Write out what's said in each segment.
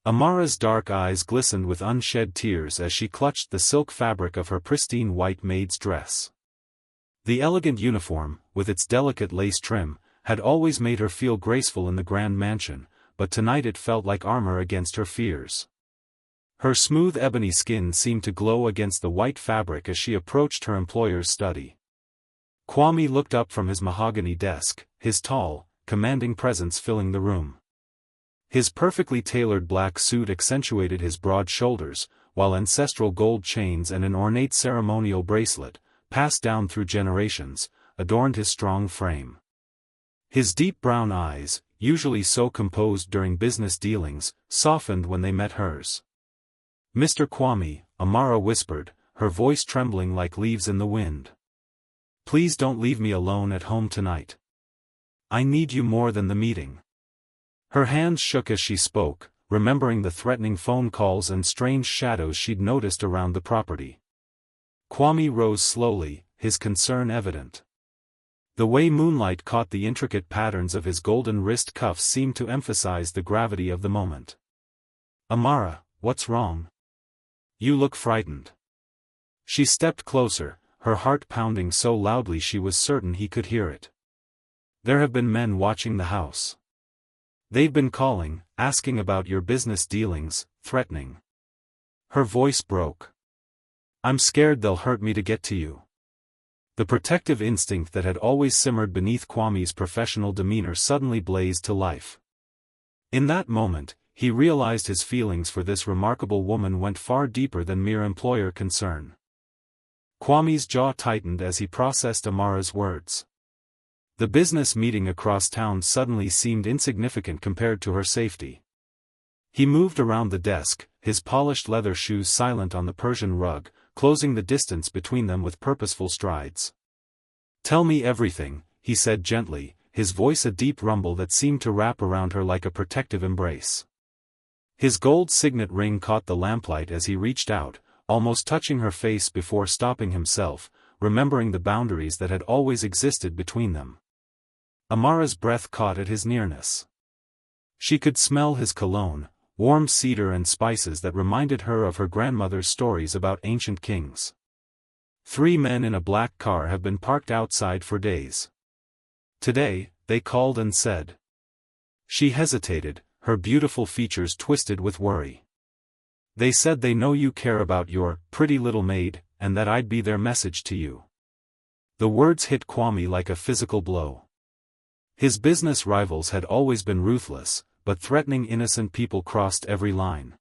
Amara's dark eyes glistened with unshed tears as she clutched the silk fabric of her pristine white maid's dress. The elegant uniform, with its delicate lace trim, had always made her feel graceful in the grand mansion, but tonight it felt like armor against her fears. Her smooth ebony skin seemed to glow against the white fabric as she approached her employer's study. Kwame looked up from his mahogany desk, his tall, commanding presence filling the room. His perfectly tailored black suit accentuated his broad shoulders, while ancestral gold chains and an ornate ceremonial bracelet, passed down through generations, adorned his strong frame. His deep brown eyes, usually so composed during business dealings, softened when they met hers. "Mr. Kwame," Amara whispered, her voice trembling like leaves in the wind. "Please don't leave me alone at home tonight. I need you more than the meeting." Her hands shook as she spoke, remembering the threatening phone calls and strange shadows she'd noticed around the property. Kwame rose slowly, his concern evident. The way moonlight caught the intricate patterns of his golden wrist cuffs seemed to emphasize the gravity of the moment. "Amara, what's wrong? You look frightened." She stepped closer, her heart pounding so loudly she was certain he could hear it. "There have been men watching the house. They've been calling, asking about your business dealings, threatening." Her voice broke. "I'm scared they'll hurt me to get to you." The protective instinct that had always simmered beneath Kwame's professional demeanor suddenly blazed to life. In that moment, he realized his feelings for this remarkable woman went far deeper than mere employer concern. Kwame's jaw tightened as he processed Amara's words. The business meeting across town suddenly seemed insignificant compared to her safety. He moved around the desk, his polished leather shoes silent on the Persian rug, closing the distance between them with purposeful strides. "Tell me everything," he said gently, his voice a deep rumble that seemed to wrap around her like a protective embrace. His gold signet ring caught the lamplight as he reached out, almost touching her face before stopping himself, remembering the boundaries that had always existed between them. Amara's breath caught at his nearness. She could smell his cologne, warm cedar and spices that reminded her of her grandmother's stories about ancient kings. 3 men in a black car have been parked outside for days. Today, they called and said. She hesitated, her beautiful features twisted with worry. "They said they know you care about your pretty little maid, and that I'd be their message to you." The words hit Kwame like a physical blow. His business rivals had always been ruthless, but threatening innocent people crossed every line.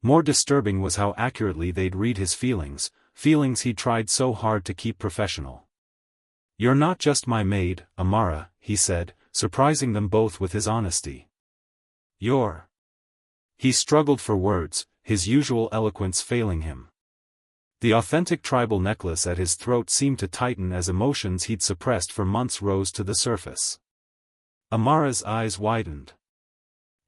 More disturbing was how accurately they'd read his feelings he'd tried so hard to keep professional. "You're not just my maid, Amara," he said, surprising them both with his honesty. "You're..." He struggled for words, his usual eloquence failing him. The authentic tribal necklace at his throat seemed to tighten as emotions he'd suppressed for months rose to the surface. Amara's eyes widened.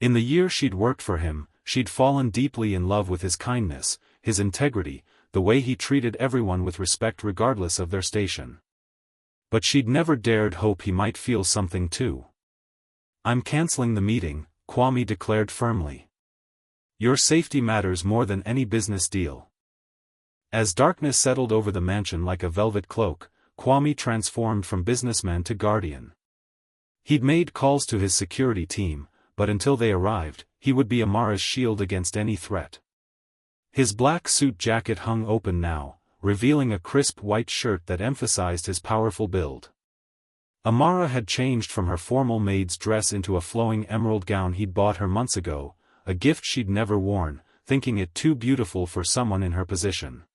In the year she'd worked for him, she'd fallen deeply in love with his kindness, his integrity, the way he treated everyone with respect regardless of their station. But she'd never dared hope he might feel something too. "I'm canceling the meeting," Kwame declared firmly. "Your safety matters more than any business deal." As darkness settled over the mansion like a velvet cloak, Kwame transformed from businessman to guardian. He'd made calls to his security team, but until they arrived, he would be Amara's shield against any threat. His black suit jacket hung open now, revealing a crisp white shirt that emphasized his powerful build. Amara had changed from her formal maid's dress into a flowing emerald gown he'd bought her months ago, a gift she'd never worn, thinking it too beautiful for someone in her position.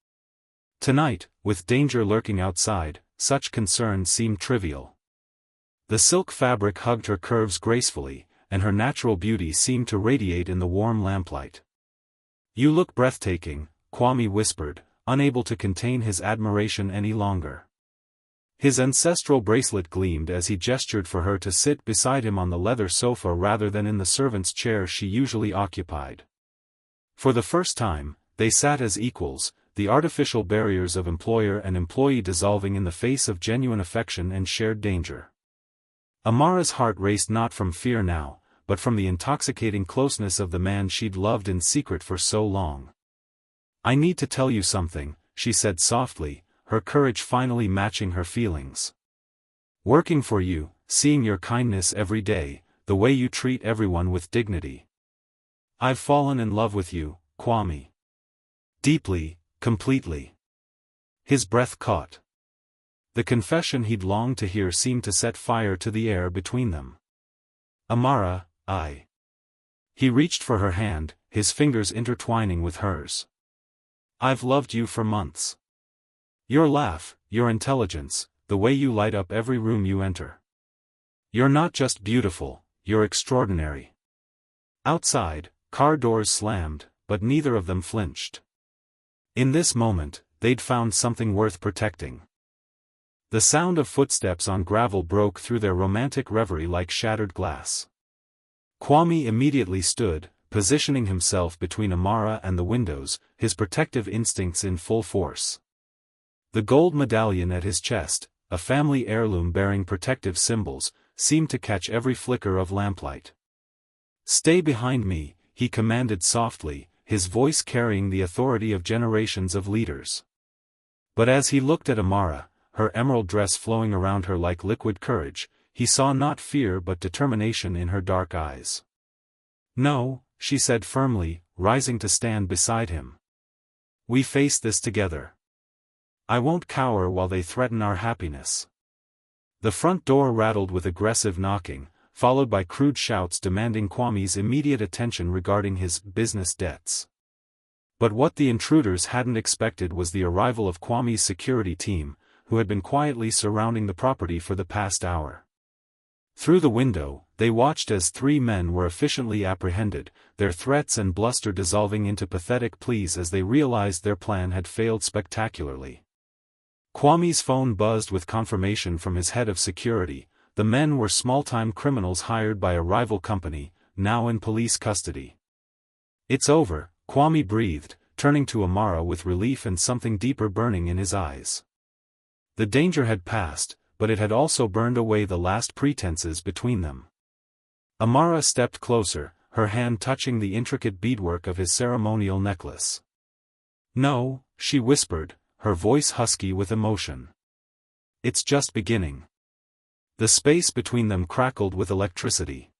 Tonight, with danger lurking outside, such concern seemed trivial. The silk fabric hugged her curves gracefully, and her natural beauty seemed to radiate in the warm lamplight. "You look breathtaking," Kwame whispered, unable to contain his admiration any longer. His ancestral bracelet gleamed as he gestured for her to sit beside him on the leather sofa rather than in the servant's chair she usually occupied. For the first time, they sat as equals, the artificial barriers of employer and employee dissolving in the face of genuine affection and shared danger. Amara's heart raced not from fear now, but from the intoxicating closeness of the man she'd loved in secret for so long. "I need to tell you something," she said softly, her courage finally matching her feelings. "Working for you, seeing your kindness every day, the way you treat everyone with dignity. I've fallen in love with you, Kwame. Deeply, completely." His breath caught. The confession he'd longed to hear seemed to set fire to the air between them. "Amara, He reached for her hand, his fingers intertwining with hers. "I've loved you for months. Your laugh, your intelligence, the way you light up every room you enter. You're not just beautiful, you're extraordinary." Outside, car doors slammed, but neither of them flinched. In this moment, they'd found something worth protecting. The sound of footsteps on gravel broke through their romantic reverie like shattered glass. Kwame immediately stood, positioning himself between Amara and the windows, his protective instincts in full force. The gold medallion at his chest, a family heirloom bearing protective symbols, seemed to catch every flicker of lamplight. "Stay behind me," he commanded softly, his voice carrying the authority of generations of leaders. But as he looked at Amara, her emerald dress flowing around her like liquid courage, he saw not fear but determination in her dark eyes. "No," she said firmly, rising to stand beside him. "We face this together. I won't cower while they threaten our happiness." The front door rattled with aggressive knocking, followed by crude shouts demanding Kwame's immediate attention regarding his business debts. But what the intruders hadn't expected was the arrival of Kwame's security team, who had been quietly surrounding the property for the past hour. Through the window, they watched as 3 men were efficiently apprehended, their threats and bluster dissolving into pathetic pleas as they realized their plan had failed spectacularly. Kwame's phone buzzed with confirmation from his head of security. The men were small-time criminals hired by a rival company, now in police custody. "It's over," Kwame breathed, turning to Amara with relief and something deeper burning in his eyes. The danger had passed, but it had also burned away the last pretenses between them. Amara stepped closer, her hand touching the intricate beadwork of his ceremonial necklace. "No," she whispered, her voice husky with emotion. "It's just beginning." The space between them crackled with electricity.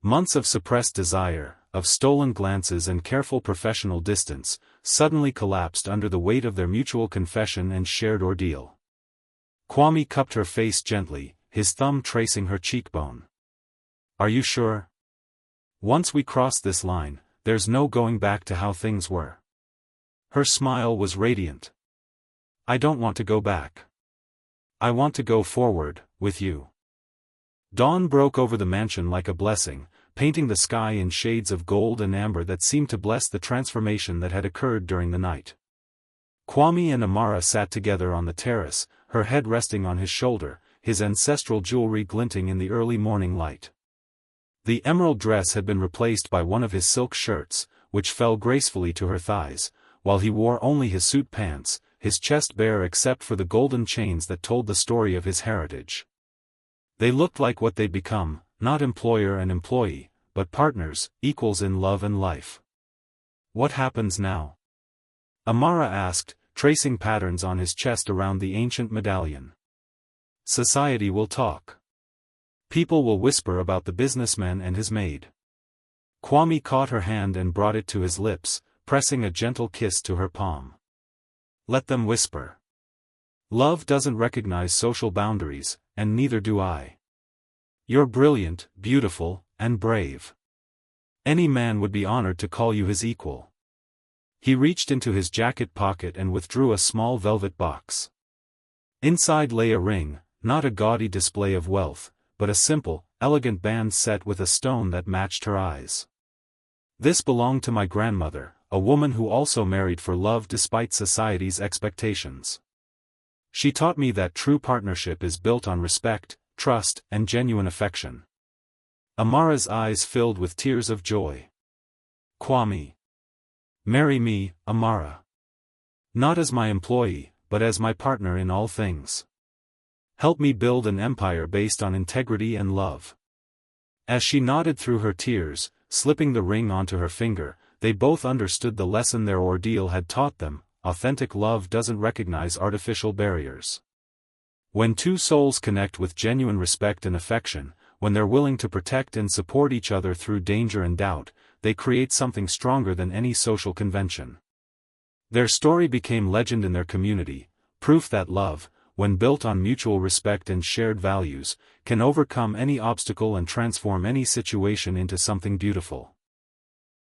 Months of suppressed desire, of stolen glances and careful professional distance, suddenly collapsed under the weight of their mutual confession and shared ordeal. Kwame cupped her face gently, his thumb tracing her cheekbone. "Are you sure? Once we cross this line, there's no going back to how things were." Her smile was radiant. "I don't want to go back. I want to go forward, with you." Dawn broke over the mansion like a blessing, painting the sky in shades of gold and amber that seemed to bless the transformation that had occurred during the night. Kwame and Amara sat together on the terrace, her head resting on his shoulder, his ancestral jewelry glinting in the early morning light. The emerald dress had been replaced by one of his silk shirts, which fell gracefully to her thighs, while he wore only his suit pants, his chest bare except for the golden chains that told the story of his heritage. They looked like what they'd become, not employer and employee, but partners, equals in love and life. "What happens now?" Amara asked, tracing patterns on his chest around the ancient medallion. "Society will talk. People will whisper about the businessman and his maid." Kwame caught her hand and brought it to his lips, pressing a gentle kiss to her palm. "Let them whisper. Love doesn't recognize social boundaries, and neither do I. You're brilliant, beautiful, and brave. Any man would be honored to call you his equal." He reached into his jacket pocket and withdrew a small velvet box. Inside lay a ring, not a gaudy display of wealth, but a simple, elegant band set with a stone that matched her eyes. "This belonged to my grandmother, a woman who also married for love despite society's expectations. She taught me that true partnership is built on respect, trust, and genuine affection." Amara's eyes filled with tears of joy. "Kwame. Marry me, Amara. Not as my employee, but as my partner in all things. Help me build an empire based on integrity and love." As she nodded through her tears, slipping the ring onto her finger, they both understood the lesson their ordeal had taught them: authentic love doesn't recognize artificial barriers. When two souls connect with genuine respect and affection, when they're willing to protect and support each other through danger and doubt, they create something stronger than any social convention. Their story became legend in their community, proof that love, when built on mutual respect and shared values, can overcome any obstacle and transform any situation into something beautiful.